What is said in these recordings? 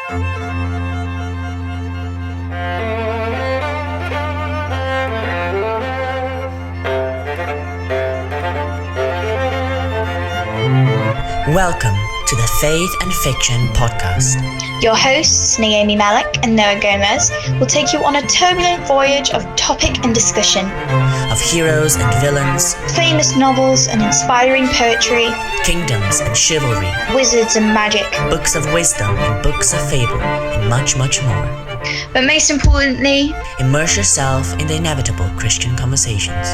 Welcome to the Faith and Fiction Podcast. Your hosts, Naomi Malyk and Noah Gomez, will take you on a turbulent voyage of topic and discussion. Of heroes and villains, famous novels and inspiring poetry, kingdoms and chivalry, wizards and magic, books of wisdom and books of fable, and much, much more. But most importantly, immerse yourself in the inevitable Christian conversations.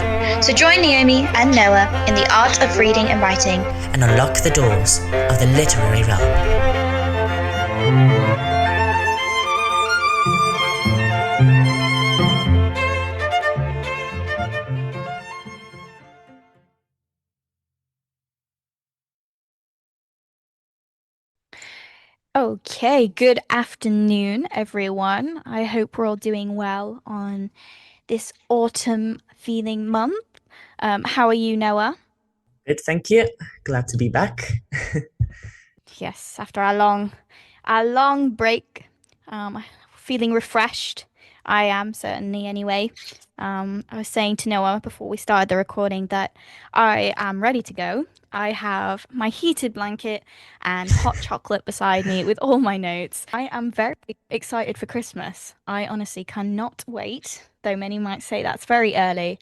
So join Naomi and Noah in the art of reading and writing, and unlock the doors of the literary realm. Okay, good afternoon, everyone. I hope we're all doing well on this autumn feeling month. How are you, Noah? Good, thank you. Glad to be back. Yes, after a long break, feeling refreshed. I am certainly anyway. I was saying to Noah before we started the recording that I am ready to go. I have my heated blanket and hot chocolate beside me with all my notes. I am very excited for Christmas. I honestly cannot wait, though many might say that's very early.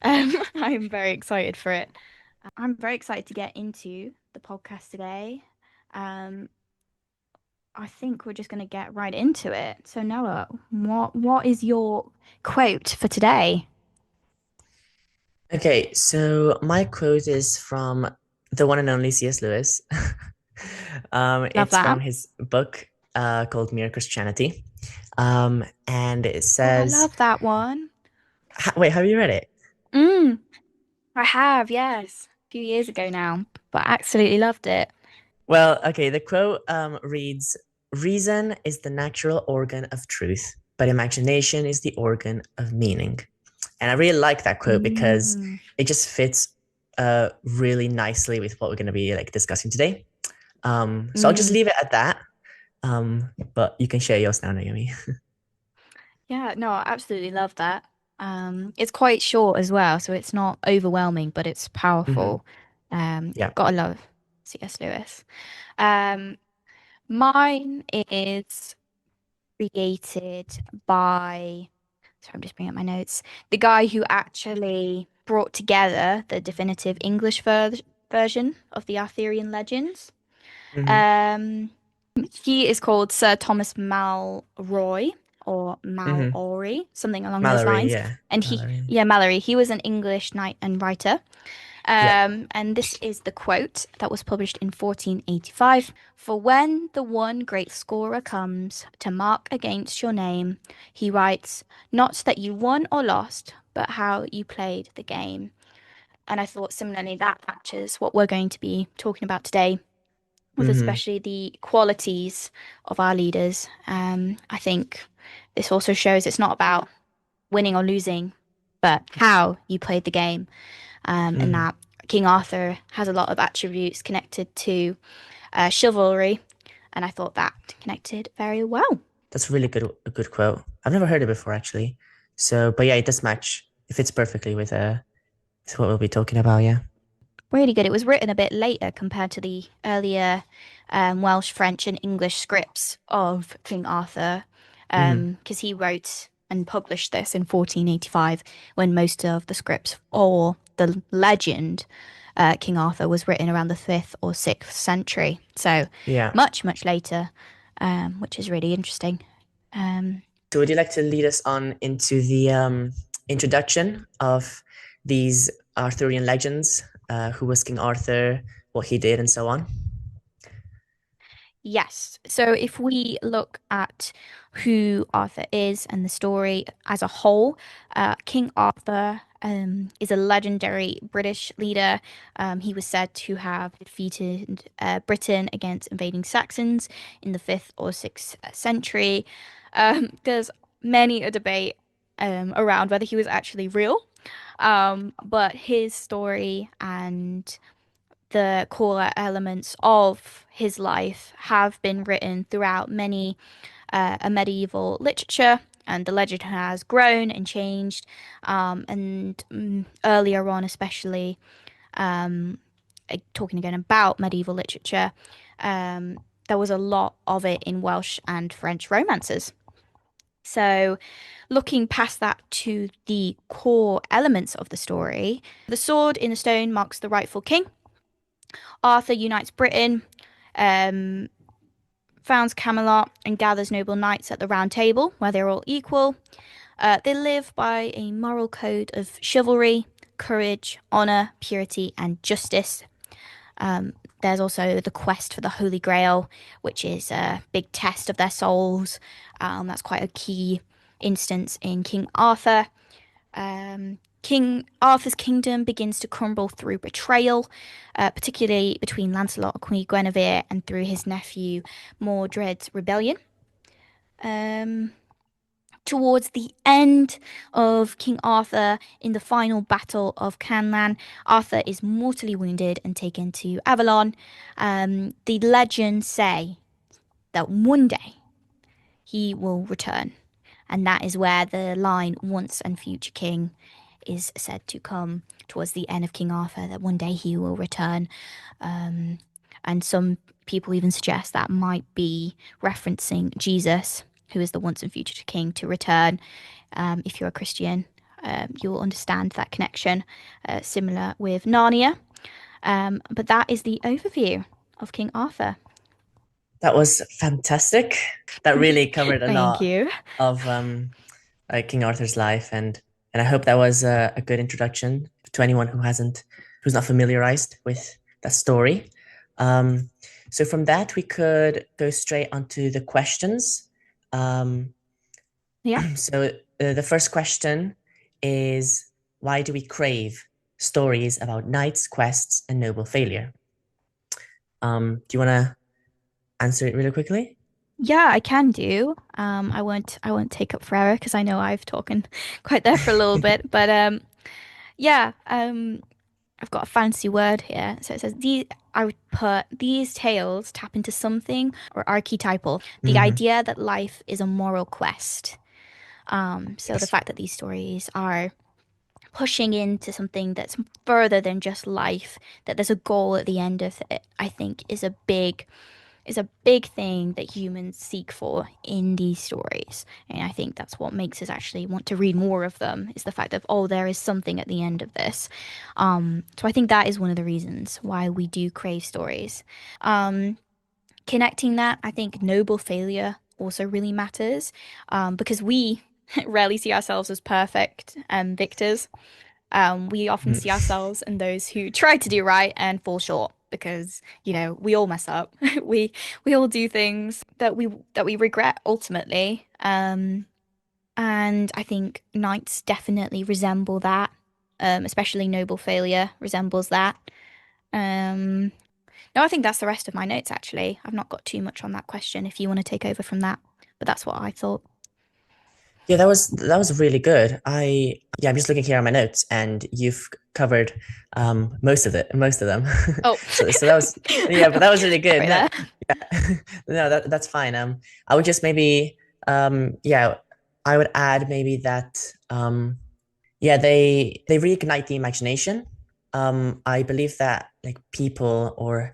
I'm very excited for it. I'm very excited to get into the podcast today. I think we're just going to get right into it. So Noah, what is your quote for today? Okay, so my quote is from the one and only C.S. Lewis. It's from his book called Mere Christianity. And it says... I love that one. Wait, have you read it? I have, yes. A few years ago now, but I absolutely loved it. Well, okay, the quote reads, "Reason is the natural organ of truth, but imagination is the organ of meaning." And I really like that quote because it just fits really nicely with what we're going to be discussing today. So I'll just leave it at that. But you can share yours now, Naomi. Yeah, no, I absolutely love that. It's quite short as well, so it's not overwhelming, but it's powerful. Yeah. Gotta love C.S. Lewis. Mine is created by... So I'm just bringing up my notes. The guy who actually brought together the definitive English version of the Arthurian legends. He is called Sir Thomas Malroy or Mallory, something along those lines. Yeah. And Mallory. He was an English knight and writer. And this is the quote that was published in 1485. "For when the one great scorer comes to mark against your name, he writes, not that you won or lost, but how you played the game." And I thought similarly that matches what we're going to be talking about today, with especially the qualities of our leaders. I think this also shows it's not about winning or losing, but how you played the game. And that King Arthur has a lot of attributes connected to chivalry, and I thought that connected very well. That's really a good quote. I've never heard it before, actually. So, but yeah, it does match. It fits perfectly with what we'll be talking about. Yeah, really good. It was written a bit later compared to the earlier Welsh, French, and English scripts of King Arthur, because he wrote and published this in 1485, when most of the scripts or the legend King Arthur was written around the 5th or 6th century. So much later, which is really interesting. So would you like to lead us on into the introduction of these Arthurian legends? Who was King Arthur, what he did, and so on? Yes. So if we look at who Arthur is and the story as a whole, King Arthur is a legendary British leader. He was said to have defeated Britain against invading Saxons in the 5th or 6th century. There's many a debate around whether he was actually real, but his story and the core elements of his life have been written throughout many a medieval literature, and the legend has grown and changed. Earlier on, especially talking again about medieval literature, there was a lot of it in Welsh and French romances. So, looking past that to the core elements of the story, the sword in the stone marks the rightful king. Arthur unites Britain, um, founds Camelot, and gathers noble knights at the Round Table, where they're all equal. They live by a moral code of chivalry, courage, honor, purity, and justice. There's also the quest for the Holy Grail, which is a big test of their souls. That's quite a key instance in King Arthur. King Arthur's kingdom begins to crumble through betrayal, particularly between Lancelot and Queen Guinevere and through his nephew Mordred's rebellion. Towards the end of King Arthur, in the final battle of Canlan, Arthur is mortally wounded and taken to Avalon. The legends say that one day he will return, and that is where the line "once and future king" is said to come towards the end of King Arthur, that one day he will return. And some people even suggest that might be referencing Jesus, who is the once and future king, to return. If you're a Christian, you will understand that connection, similar with Narnia. But that is the overview of King Arthur. That was fantastic. That really covered a Thank lot you. of King Arthur's life, and I hope that was a good introduction to anyone who's not familiarized with that story. So from that, we could go straight onto the questions. Yeah. So the first question is, why do we crave stories about knights, quests, and noble failure? Do you want to answer it really quickly? Yeah, I can do. I won't take up forever because I know I've talking quite there for a little bit. But yeah, I've got a fancy word here. So it says I would put these tales tap into something or archetypal, the idea that life is a moral quest. So the fact that these stories are pushing into something that's further than just life, that there's a goal at the end of it, I think is a big thing that humans seek for in these stories. And I think that's what makes us actually want to read more of them, is the fact that, oh, there is something at the end of this. So I think that is one of the reasons why we do crave stories. Connecting that, I think noble failure also really matters, because we rarely see ourselves as perfect victors. We often see ourselves in those who try to do right and fall short, because we all mess up. we all do things that we regret ultimately. And I think knights definitely resemble that. Especially noble failure resembles that. No, I think that's the rest of my notes, actually. I've not got too much on that question if you want to take over from that, but that's what I thought. Yeah, that was really good. I'm just looking here at my notes, and you've covered most of them. Oh, so that was but that was really good. Sorry No, that's fine. I would just maybe I would add maybe that they reignite the imagination. I believe that like people, or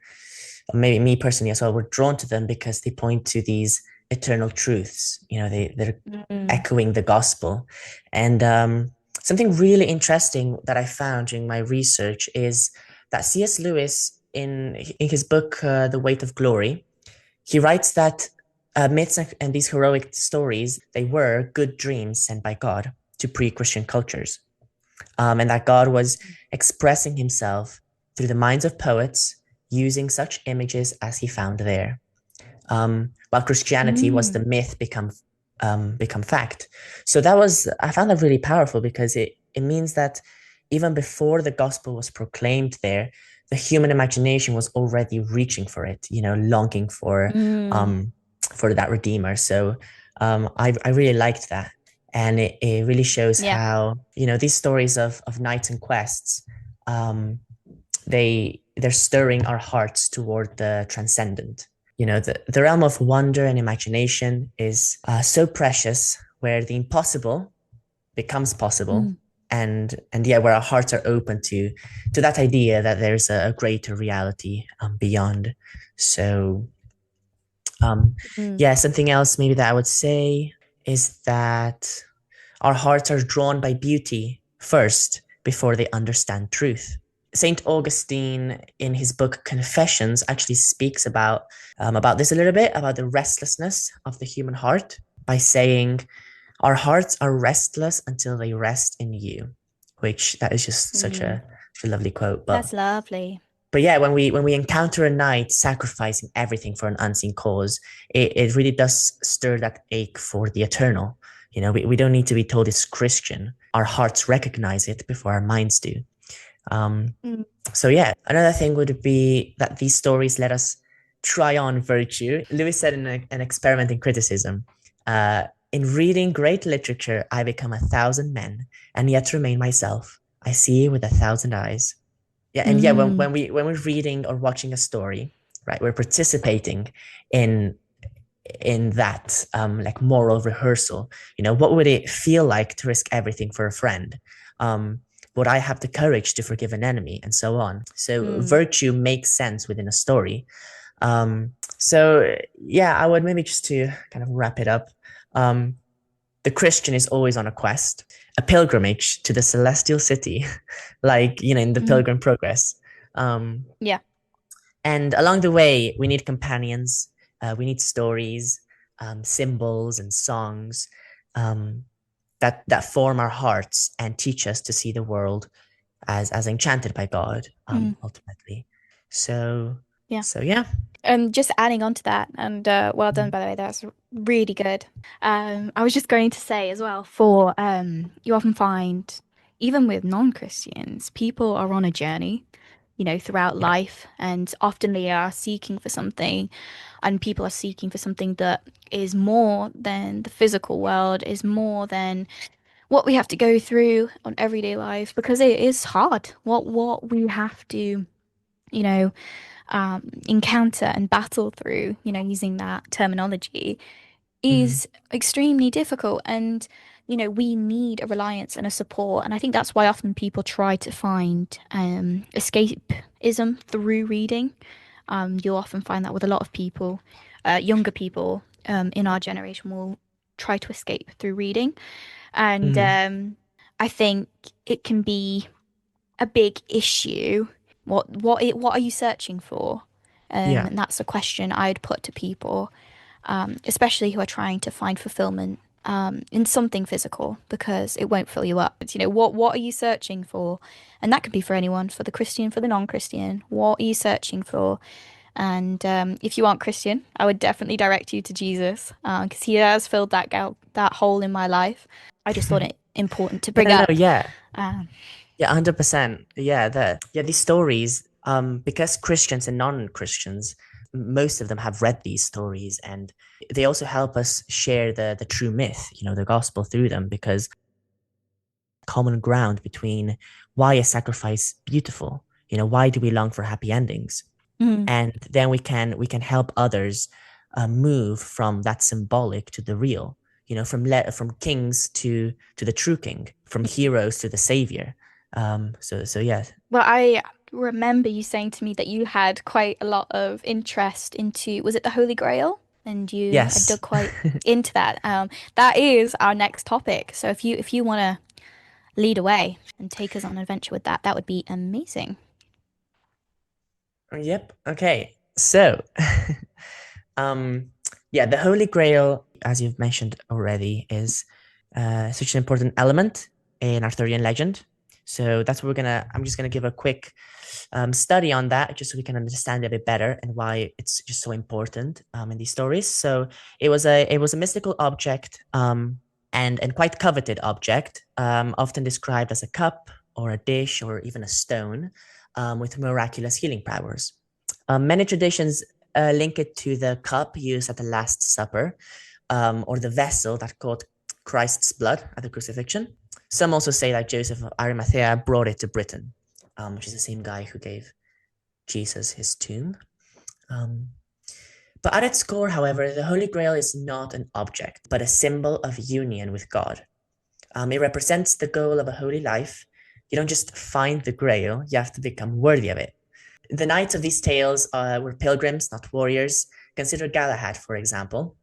maybe me personally as well, were drawn to them because they point to these eternal truths. They're echoing the gospel. And something really interesting that I found during my research is that C.S. Lewis, in his book The Weight of Glory, he writes that myths and these heroic stories, they were good dreams sent by God to pre-Christian cultures, and that God was expressing himself through the minds of poets using such images as he found there. While Christianity was the myth become fact. So I found that really powerful, because it means that even before the gospel was proclaimed there, the human imagination was already reaching for it, longing for that redeemer. So I really liked that. And it really shows how, these stories of knights and quests, they they're stirring our hearts toward the transcendent. The realm of wonder and imagination is so precious, where the impossible becomes possible, and yeah, where our hearts are open to that idea that there's a greater reality beyond. So yeah, something else maybe that I would say is that our hearts are drawn by beauty first before they understand truth. Saint Augustine, in his book Confessions, actually speaks about this a little bit, about the restlessness of the human heart, by saying, "Our hearts are restless until they rest in you," which that is just such a lovely quote. That's lovely. But yeah, when we encounter a knight sacrificing everything for an unseen cause, it really does stir that ache for the eternal. We don't need to be told it's Christian. Our hearts recognize it before our minds do. So yeah, another thing would be that these stories let us try on virtue. Lewis said in an Experiment in Criticism, "In reading great literature, I become 1,000 men, and yet remain myself. I see with 1,000 eyes." Yeah, and yeah, when we're reading or watching a story, right, we're participating in that like moral rehearsal. What would it feel like to risk everything for a friend? Would I have the courage to forgive an enemy, and so on? So virtue makes sense within a story. So yeah, I would maybe, just to kind of wrap it up, the Christian is always on a quest, a pilgrimage to the celestial city, like, in the Pilgrim Progress. Yeah. And along the way, we need companions, we need stories, symbols and songs that form our hearts and teach us to see the world as enchanted by God, ultimately. So yeah. So yeah. Just adding on to that, and well done, by the way, that's really good. I was just going to say as well, for you often find, even with non-Christians, people are on a journey, throughout life, and often they are seeking for something, and people are seeking for something that is more than the physical world, is more than what we have to go through on everyday life, because it is hard what we have to, encounter and battle through, using that terminology, is extremely difficult. And, we need a reliance and a support. And I think that's why often people try to find escapism through reading. You'll often find that with a lot of people, younger people in our generation will try to escape through reading. And I think it can be a big issue. What are you searching for? And that's a question I'd put to people, especially who are trying to find fulfillment in something physical, because it won't fill you up. It's, what are you searching for? And that could be for anyone, for the Christian, for the non-Christian. What are you searching for? And if you aren't Christian, I would definitely direct you to Jesus, because he has filled that hole in my life. I just thought it important to bring up. Yeah, 100%. These stories, because Christians and non-Christians, most of them have read these stories, and they also help us share the true myth, the gospel, through them, because common ground between why is sacrifice beautiful, why do we long for happy endings, and then we can help others move from that symbolic to the real, from kings to the true king, from heroes to the savior. So yeah. Well, I remember you saying to me that you had quite a lot of interest into, was it the Holy Grail? And you had dug quite into that. That is our next topic. So if you want to lead away and take us on an adventure with that would be amazing. Yep. Okay. So, the Holy Grail, as you've mentioned already, is such an important element in Arthurian legend. So that's what I'm just gonna give a quick study on that, just so we can understand it a bit better and why it's just so important in these stories. So it was a mystical object, and quite coveted object, often described as a cup or a dish or even a stone, with miraculous healing powers. Many traditions link it to the cup used at the Last Supper, or the vessel that caught Christ's blood at the crucifixion. Some also say that Joseph of Arimathea brought it to Britain, which is the same guy who gave Jesus his tomb. But at its core, however, the Holy Grail is not an object, but a symbol of union with God. It represents the goal of a holy life. You don't just find the Grail, you have to become worthy of it. The knights of these tales were pilgrims, not warriors. Consider Galahad, for example,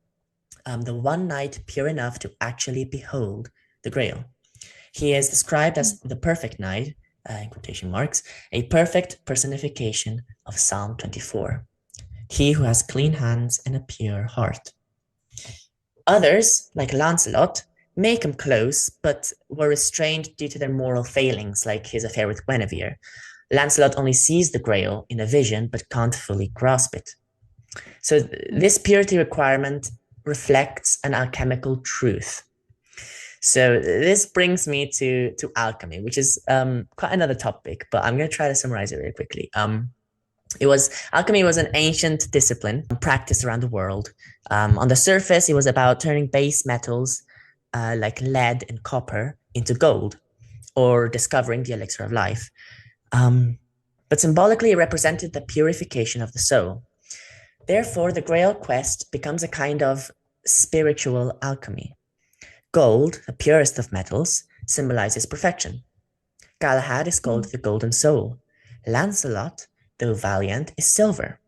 the one knight pure enough to actually behold the Grail. He is described as the perfect knight, in quotation marks, a perfect personification of Psalm 24. He who has clean hands and a pure heart. Others, like Lancelot, may come close, but were restrained due to their moral failings, like his affair with Guinevere. Lancelot only sees the Grail in a vision, but can't fully grasp it. So this purity requirement reflects an alchemical truth. So this brings me to alchemy, which is quite another topic, but I'm going to try to summarize it very quickly. Alchemy was an ancient discipline practiced around the world. On the surface, it was about turning base metals like lead and copper into gold, or discovering the elixir of life. But symbolically, it represented the purification of the soul. Therefore, the Grail quest becomes a kind of spiritual alchemy. Gold, the purest of metals, symbolizes perfection. Galahad is called the Golden Soul. Lancelot, though valiant, is silver,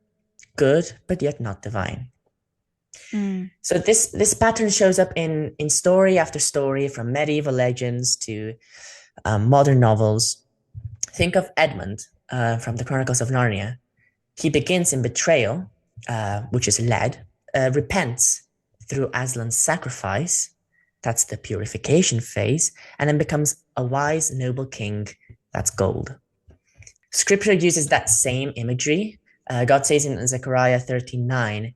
good but yet not divine. So this pattern shows up in story after story, from medieval legends to modern novels. Think of Edmund from the Chronicles of Narnia. He begins in betrayal, which is lead, repents through Aslan's sacrifice, that's the purification phase, and then becomes a wise, noble king, that's gold. Scripture uses that same imagery. God says in Zechariah 13:9,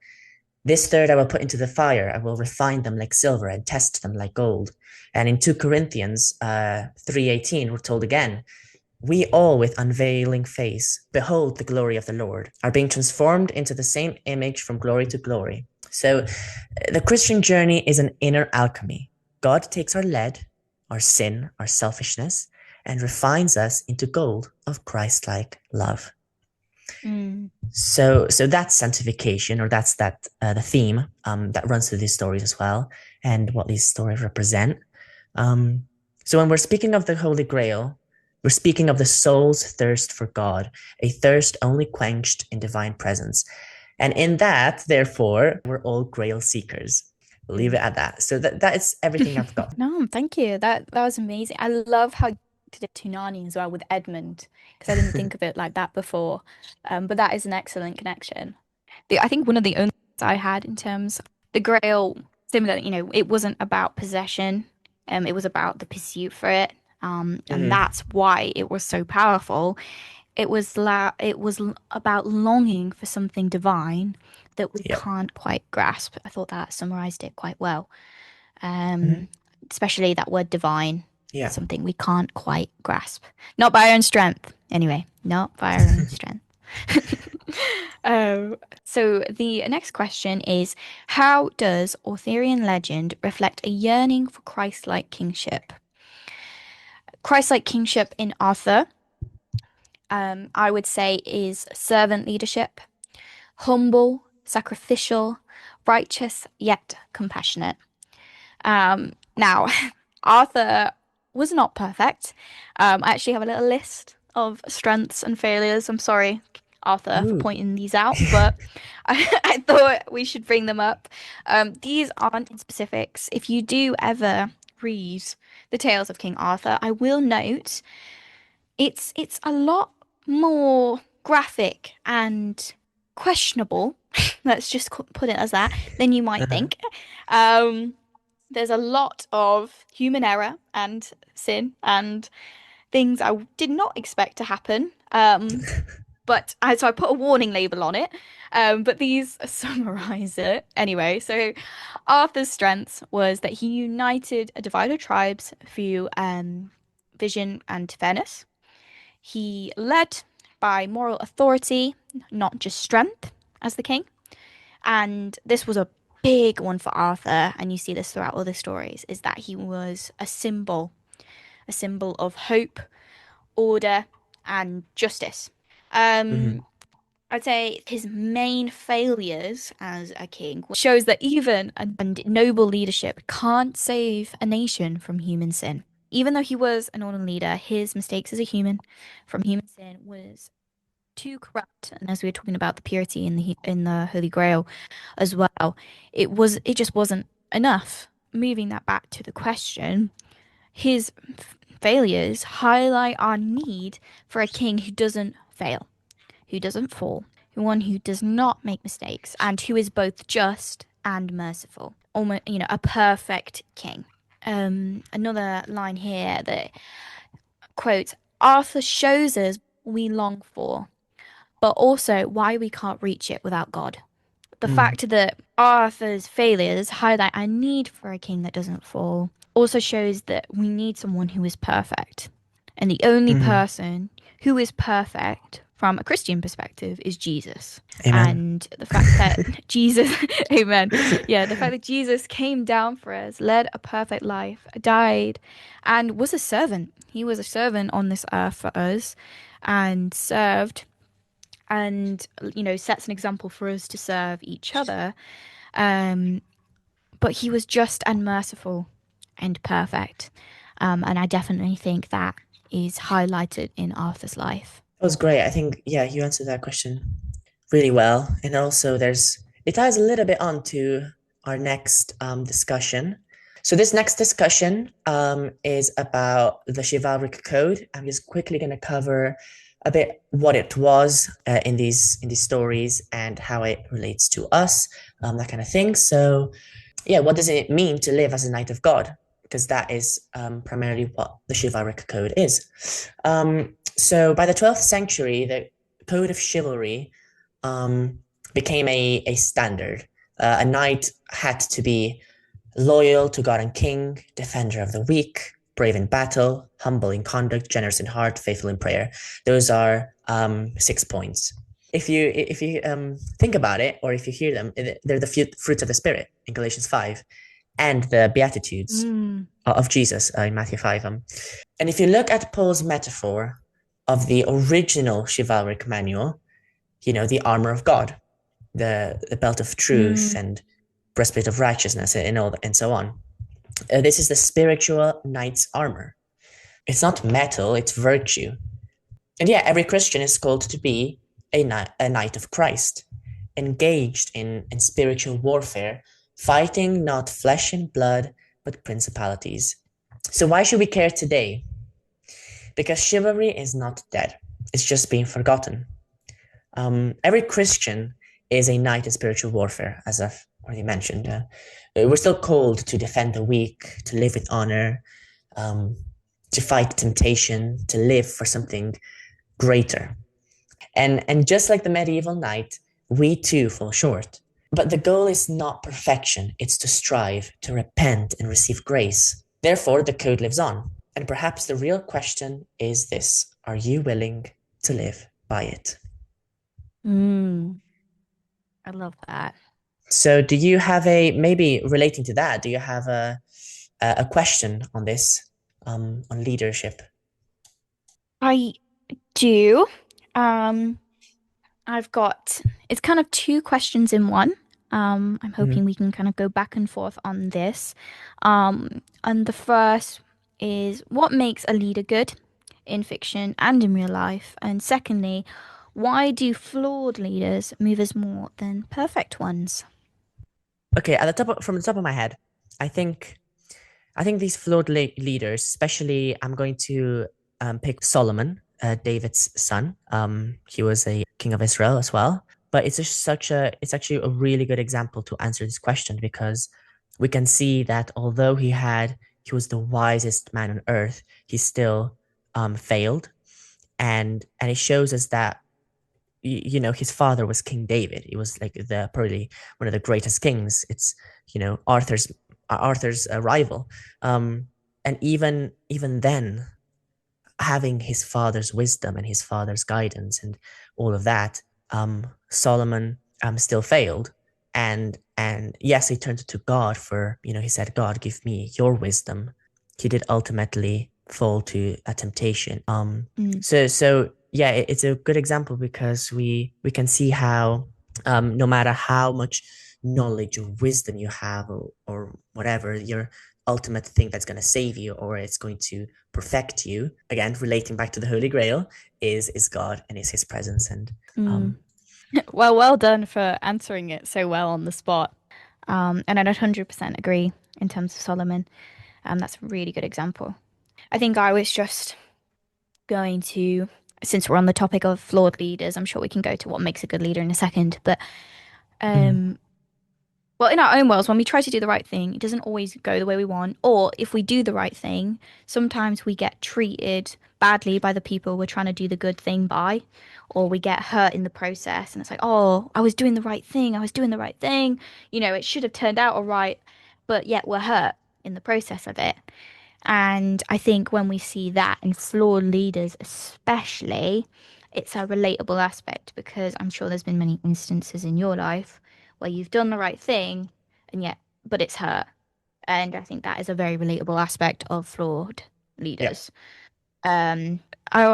"This third I will put into the fire, I will refine them like silver and test them like gold." And in 2 Corinthians 3:18, we're told again, "We all with unveiling face behold the glory of the Lord, are being transformed into the same image from glory to glory." So the Christian journey is an inner alchemy. God takes our lead, our sin, our selfishness, and refines us into gold of Christ-like love. So that's sanctification, or that's the theme that runs through these stories as well, and what these stories represent. So when we're speaking of the Holy Grail, we're speaking of the soul's thirst for God, a thirst only quenched in divine presence. And in that, therefore, we're all Grail seekers. We'll leave it at that. So that is everything I've got. No, thank you. That was amazing. I love how you did it to Narnia as well with Edmund, because I didn't think of it like that before. But that is an excellent connection. I think one of the only things I had in terms of the Grail, similar, it wasn't about possession. It was about the pursuit for it. And that's why it was so powerful. It was about longing for something divine that we can't quite grasp. I thought that summarized it quite well. Especially that word divine. Yeah. Something we can't quite grasp. Not by our own strength. Anyway, not by our own strength. So the next question is, how does Arthurian legend reflect a yearning for Christ-like kingship? Christ-like kingship in Arthur, I would say, is servant leadership, humble, sacrificial, righteous, yet compassionate. Now, Arthur was not perfect. I actually have a little list of strengths and failures. I'm sorry, Arthur, for pointing these out, but I thought we should bring them up. These aren't in specifics. If you do ever read the Tales of King Arthur, I will note it's a lot more graphic and questionable, let's just put it as that, than you might think. There's a lot of human error and sin and things I did not expect to happen. But so I put a warning label on it. But these summarize it. Anyway, so Arthur's strengths was that he united a divided tribes through vision and fairness. He led by moral authority, not just strength, as the king. And this was a big one for Arthur, and you see this throughout all the stories, is that he was a symbol of hope, order, and justice. I'd say his main failures as a king shows that even a noble leadership can't save a nation from human sin. Even though he was an ordinary leader, his mistakes as a human from human sin was too corrupt. And as we were talking about the purity in the Holy Grail as well, it just wasn't enough. Moving that back to the question, his failures highlight our need for a king who doesn't fail, who doesn't fall, one who does not make mistakes, and who is both just and merciful. Almost, a perfect king. Another line here that quotes, Arthur shows us we long for, but also why we can't reach it without God. The fact that Arthur's failures highlight our need for a king that doesn't fall also shows that we need someone who is perfect. And the only person who is perfect from a Christian perspective is Jesus. Amen. And the fact that Jesus, amen. Yeah, the fact that Jesus came down for us, led a perfect life, died, and was a servant. He was a servant on this earth for us and served and, sets an example for us to serve each other. But he was just and merciful and perfect. And I definitely think that is highlighted in Arthur's life. That was great. I think, yeah, you answered that question really well. And also it ties a little bit on to our next discussion. So this next discussion is about the Chivalric Code. I'm just quickly going to cover a bit what it was in these stories and how it relates to us, that kind of thing. So yeah, what does it mean to live as a knight of God? Because that is primarily what the Chivalric Code is. So by the 12th century, the Code of Chivalry became a standard. A knight had to be loyal to God and King, defender of the weak, brave in battle, humble in conduct, generous in heart, faithful in prayer. Those are 6 points. If you think about it, or if you hear them, they're the fruits of the Spirit in Galatians 5, and the Beatitudes of Jesus in Matthew 5. And if you look at Paul's metaphor of the original chivalric manual, the armor of God, the belt of truth and breastplate of righteousness and so on. This is the spiritual knight's armor. It's not metal, it's virtue. And yeah, every Christian is called to be a knight of Christ, engaged in spiritual warfare, fighting not flesh and blood, but principalities. So why should we care today? Because chivalry is not dead. It's just being forgotten. Every Christian is a knight in spiritual warfare, as I've already mentioned. We're still called to defend the weak, to live with honor, to fight temptation, to live for something greater. And just like the medieval knight, we too fall short. But the goal is not perfection, it's to strive, to repent and receive grace. Therefore, the code lives on. And perhaps the real question is this: are you willing to live by it? I love that. So do you have maybe relating to that, do you have a question on this, on leadership? I do. I've got, it's kind of two questions in one. I'm hoping we can kind of go back and forth on this. And the first is, what makes a leader good in fiction and in real life? And secondly, why do flawed leaders move us more than perfect ones? Okay, from the top of my head, I think these flawed leaders, especially, I'm going to pick Solomon, David's son. He was a king of Israel as well. But it's actually a really good example to answer this question, because we can see that although he was the wisest man on earth, he still failed, and it shows us that his father was King David. He was like probably one of the greatest kings. It's Arthur's rival, and even then, having his father's wisdom and his father's guidance and all of that, Solomon still failed, and yes, he turned to God for, he said, God, give me your wisdom. He did ultimately fall to a temptation. So yeah, it's a good example because we can see how no matter how much knowledge or wisdom you have or whatever, your ultimate thing that's going to save you or it's going to perfect you, again relating back to the Holy Grail, is God and is his presence. And Mm. Well done for answering it so well on the spot. And I'd 100% agree in terms of Solomon. That's a really good example. I think I was just going to, since we're on the topic of flawed leaders, I'm sure we can go to what makes a good leader in a second. But mm, well, in our own worlds, when we try to do the right thing, it doesn't always go the way we want. Or if we do the right thing, sometimes we get treated badly by the people we're trying to do the good thing by, or we get hurt in the process. And it's like, oh, I was doing the right thing. I was doing the right thing. You know, it should have turned out all right, but yet we're hurt in the process of it. And I think when we see that in flawed leaders, especially, it's a relatable aspect because I'm sure there's been many instances in your life where you've done the right thing and yet, but it's hurt. And I think that is a very relatable aspect of flawed yeah. leaders. I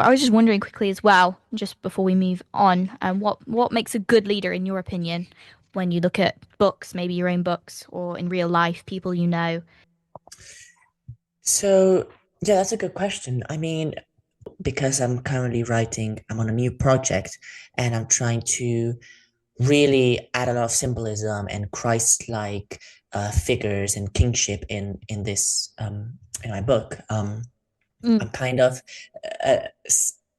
was just wondering quickly as well, just before we move on, what makes a good leader in your opinion when you look at books, maybe your own books, or in real life, people you know? So yeah, that's a good question. I mean, because I'm on a new project and I'm trying to really add a lot of symbolism and Christ-like figures and kingship in this in my book. Mm, I'm kind of uh,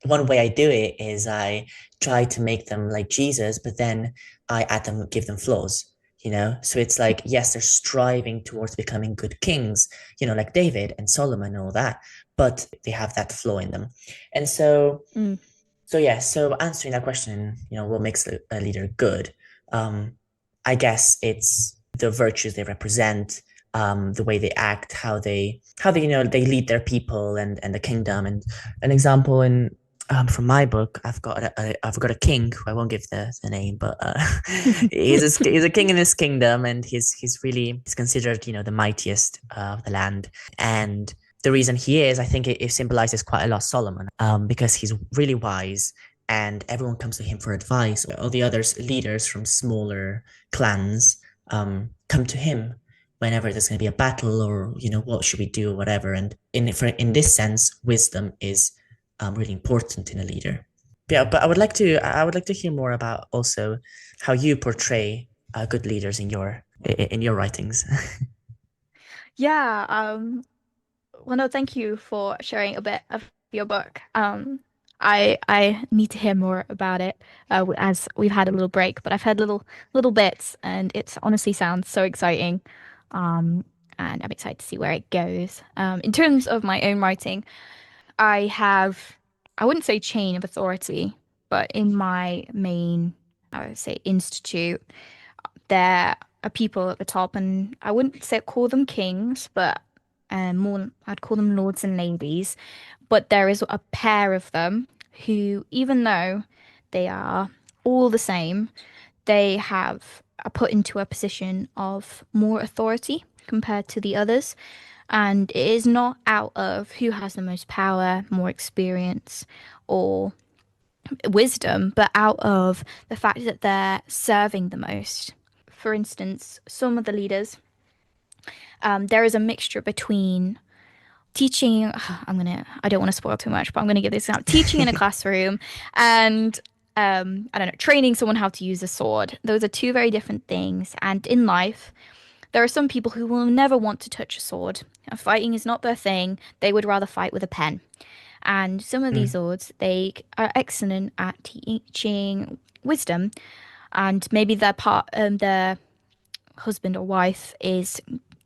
one way I do it is I try to make them like Jesus, but then I add them, give them flaws. So it's like, yes, they're striving towards becoming good kings, like David and Solomon and all that, but they have that flaw in them. And mm, so answering that question, what makes a leader good? Um, I guess it's the virtues they represent, the way they act, how they they lead their people and the kingdom. And an example in from my book, I've got a king who I won't give the name, but he's a king in his kingdom, and he's considered the mightiest of the land. And the reason he is, I think it symbolizes quite a lot Solomon, because he's really wise and everyone comes to him for advice. All the other leaders from smaller clans come to him whenever there's going to be a battle or, what should we do or whatever. And in this sense, wisdom is really important in a leader. Yeah, but I would like to hear more about also how you portray good leaders in your writings. yeah. Well, no, thank you for sharing a bit of your book. I need to hear more about it as we've had a little break, but I've heard little bits, and it honestly sounds so exciting. Um, and I'm excited to see where it goes. In terms of my own writing, I have, I wouldn't say chain of authority, but in my main, I would say institute, there are people at the top, and I wouldn't say call them kings, but more I'd call them lords and ladies. But there is a pair of them who, even though they are all the same, they are put into a position of more authority compared to the others. And it is not out of who has the most power, more experience, or wisdom, but out of the fact that they're serving the most. For instance, some of the leaders, there is a mixture between teaching. I don't want to spoil too much, but I'm gonna give this out. Teaching in a classroom and I don't know, training someone how to use a sword. Those are two very different things. And in life, there are some people who will never want to touch a sword. Fighting is not their thing. They would rather fight with a pen. And some of these Mm, lords, they are excellent at teaching wisdom, and maybe their husband or wife is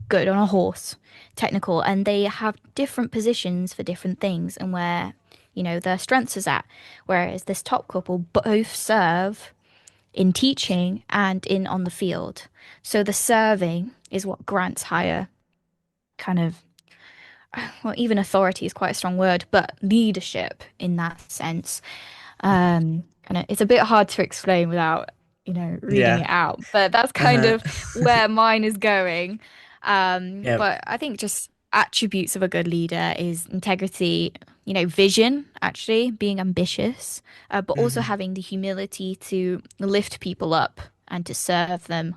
good on a horse, technical, and they have different positions for different things and where, their strengths is at. Whereas this top couple both serve in teaching and in on the field. So the serving is what grants higher kind of, well, even authority is quite a strong word, but leadership in that sense. And it's a bit hard to explain without, reading yeah. it out, but that's kind Uh-huh. of where mine is going. Yeah. But I think just attributes of a good leader is integrity, vision, actually, being ambitious, but also Mhm. having the humility to lift people up and to serve them,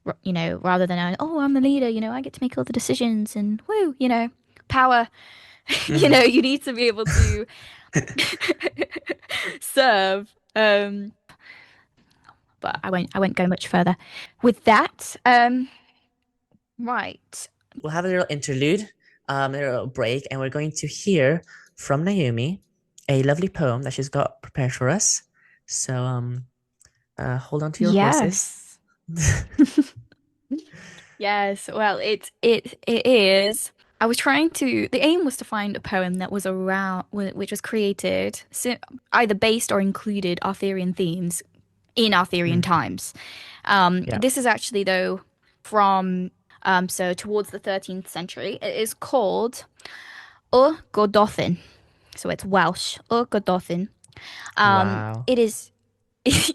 rather than, oh, I'm the leader, I get to make all the decisions and woo, power. Mhm. You need to be able to serve. But I won't go much further with that. Right. We'll have a little interlude, a little break, and we're going to hear from Naomi a lovely poem that she's got prepared for us. So hold on to your horses. Yes. Yes. Well, it is. I was trying to. The aim was to find a poem that was around, which was created, either based or included Arthurian themes in Arthurian Mm, times. yeah. This is actually though from so towards the 13th century. It is called Y Godothin. So it's Welsh. Y Godothin. Wow. It is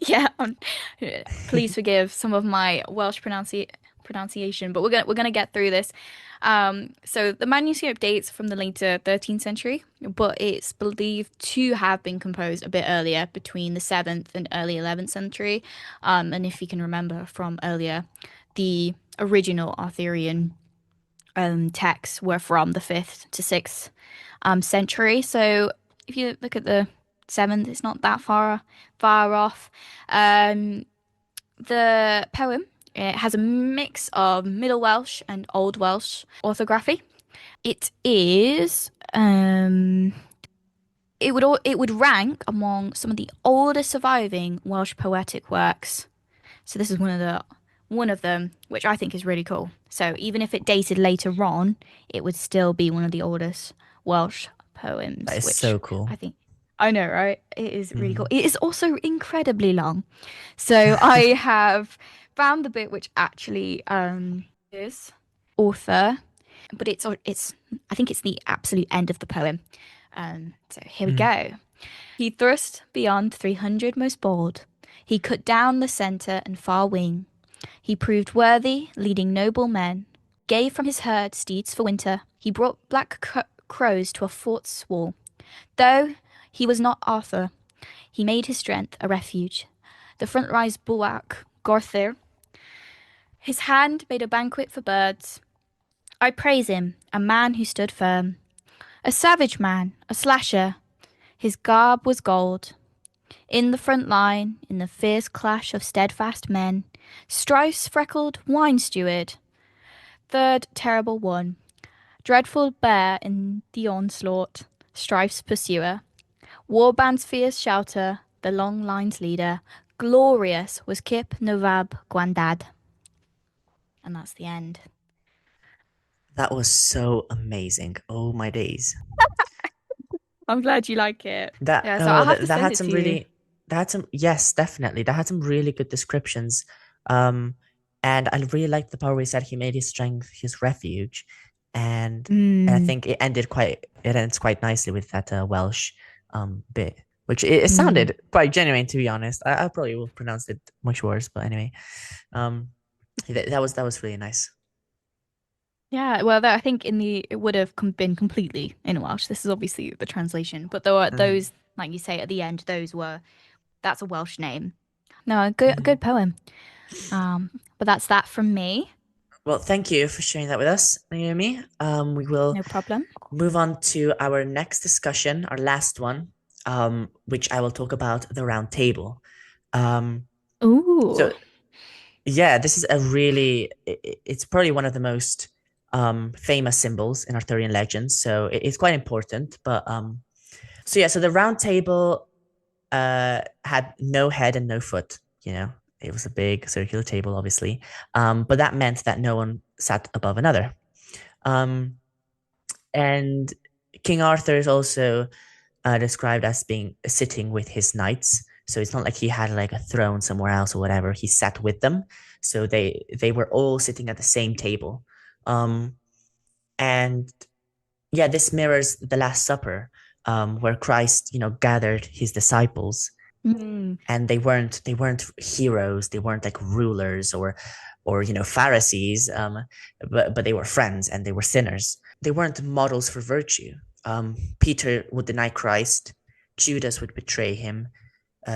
yeah. Please forgive some of my Welsh pronunciation, but we're gonna get through this. So the manuscript dates from the later 13th century, but it's believed to have been composed a bit earlier, between the 7th and early 11th century. And if you can remember from earlier, the original Arthurian texts were from the 5th to 6th century. So if you look at the 7th, it's not that far off. The poem, it has a mix of Middle Welsh and Old Welsh orthography. It is it would rank among some of the oldest surviving Welsh poetic works. So this is one of them, which I think is really cool. So even if it dated later on, it would still be one of the oldest Welsh That poems, is which so cool. I think I know, right? It is really cool. Mhm. It is also incredibly long. So I have found the bit which actually is author, but it's I think it's the absolute end of the poem. So here we Mm. go. He thrust beyond 300 most bold. He cut down the centre and far wing. He proved worthy, leading noble men. Gave from his herd steeds for winter. He brought black crows to a fort's wall. Though he was not Arthur, he made his strength a refuge. The front rise bulwark, Gorthir. His hand made a banquet for birds. I praise him, a man who stood firm. A savage man, a slasher. His garb was gold. In the front line, in the fierce clash of steadfast men, Strife's freckled wine steward, third terrible one, dreadful bear in the onslaught, Strife's pursuer, Warband's fierce shouter, the long line's leader, glorious was Kip Novab Gwandad. And that's the end. That was so amazing. Oh my days. I'm glad you like it. That Yeah, so oh I'll have to that send had it some to you. really that had some yes, definitely. That had some really good descriptions. Um and I really liked the part where he said he made his strength his refuge. And I Mm, think it ends quite nicely with that Welsh bit. Which it mm. sounded quite genuine, to be honest. I probably will pronounce it much worse, but anyway. Um that was really nice. Yeah, well, I think it would have been completely in Welsh. This is obviously the translation, but there were Mhm, those, like you say at the end, that's a Welsh name. No, a mhm. good poem. But that's that from me. Well, thank you for sharing that with us, Naomi. We will No problem. move on to our next discussion, our last one, which I will talk about the round table. Um, Ooh. so yeah, this is a really, it's probably one of the most famous symbols in Arthurian legends. So it's quite important. But so yeah, so the round table had no head and no foot, you know. It was a big circular table, obviously. But that meant that no one sat above another. Um, and King Arthur is also described as being sitting with his knights. So it's not like he had like a throne somewhere else or whatever. He sat with them. So they were all sitting at the same table. Um, and yeah, this mirrors the Last Supper, where Christ, gathered his disciples, Mm, and they weren't heroes, they weren't like rulers or Pharisees, but they were friends and they were sinners. They weren't models for virtue. Peter would deny Christ, Judas would betray him,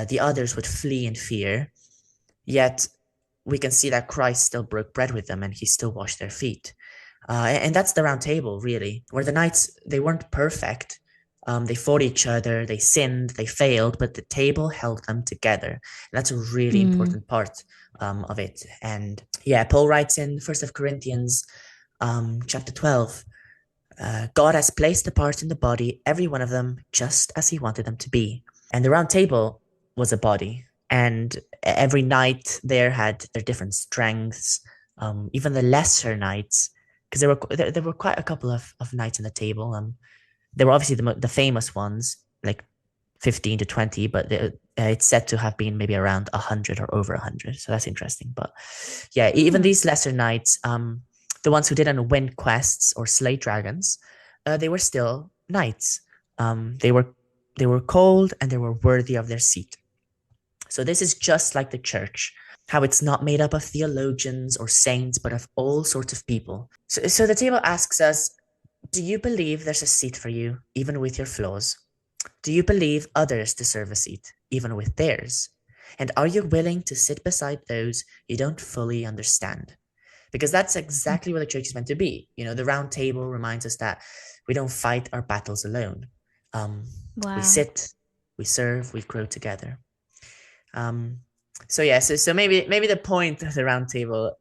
the others would flee in fear. Yet we can see that Christ still broke bread with them and he still washed their feet. And that's the round table, really, where the knights, they weren't perfect. They fought each other, they sinned, they failed, but the table held them together. And that's a really important part of it. And yeah, Paul writes in 1 Corinthians chapter 12, God has placed the parts in the body, every one of them, just as he wanted them to be. And the round table was a body, and every knight there had their different strengths, even the lesser knights, because there were quite a couple of knights in the table. There were obviously the famous ones, like 15 to 20, but it's said to have been maybe around 100 or over 100. So that's interesting. But yeah, even these lesser knights, the ones who didn't win quests or slay dragons, they were still knights. They were cold and they were worthy of their seat. So this is just like the church, how it's not made up of theologians or saints, but of all sorts of people. So the table asks us, do you believe there's a seat for you, even with your flaws? Do you believe others deserve a seat, even with theirs? And are you willing to sit beside those you don't fully understand? Because that's exactly what the church is meant to be. You know, the round table reminds us that we don't fight our battles alone. We sit, we serve, we grow together. So maybe the point of the round table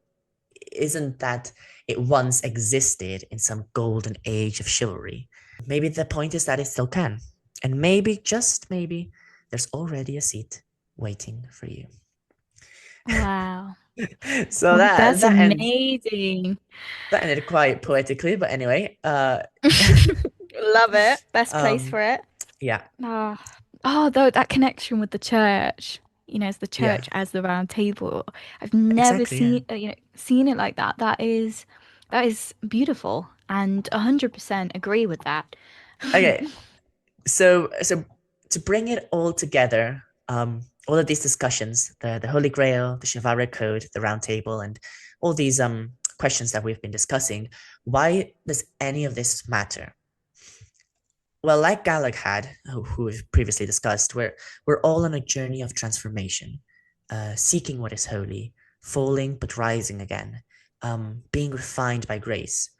isn't that it once existed in some golden age of chivalry. Maybe the point is that it still can. And maybe, just maybe, there's already a seat waiting for you. Wow. So that's amazing. That ended quite poetically, but anyway. Love it. Best place for it. Yeah. Though that connection with the church, as the church as the round table. I've never seen it like that. That is beautiful, and 100% agree with that. Okay. So to bring it all together, all of these discussions, the Holy Grail, the Chivalric Code, the Round Table, and all these questions that we've been discussing, why does any of this matter? Well, like Galahad, who we've previously discussed, we're all on a journey of transformation, seeking what is holy, falling but rising again, being refined by grace.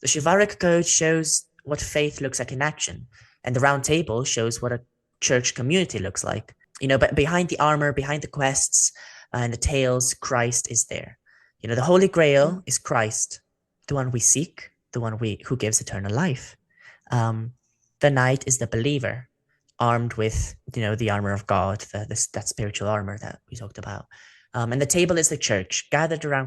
The Chivalric Code shows what faith looks like in action, and the Round Table shows what a church community looks like. But behind the armor, behind the quests, and the tales, Christ is there. The Holy Grail is Christ, the one we seek, the one who gives eternal life. The knight is the believer, armed with, the armor of God, that spiritual armor that we talked about. And the table is the church, gathered around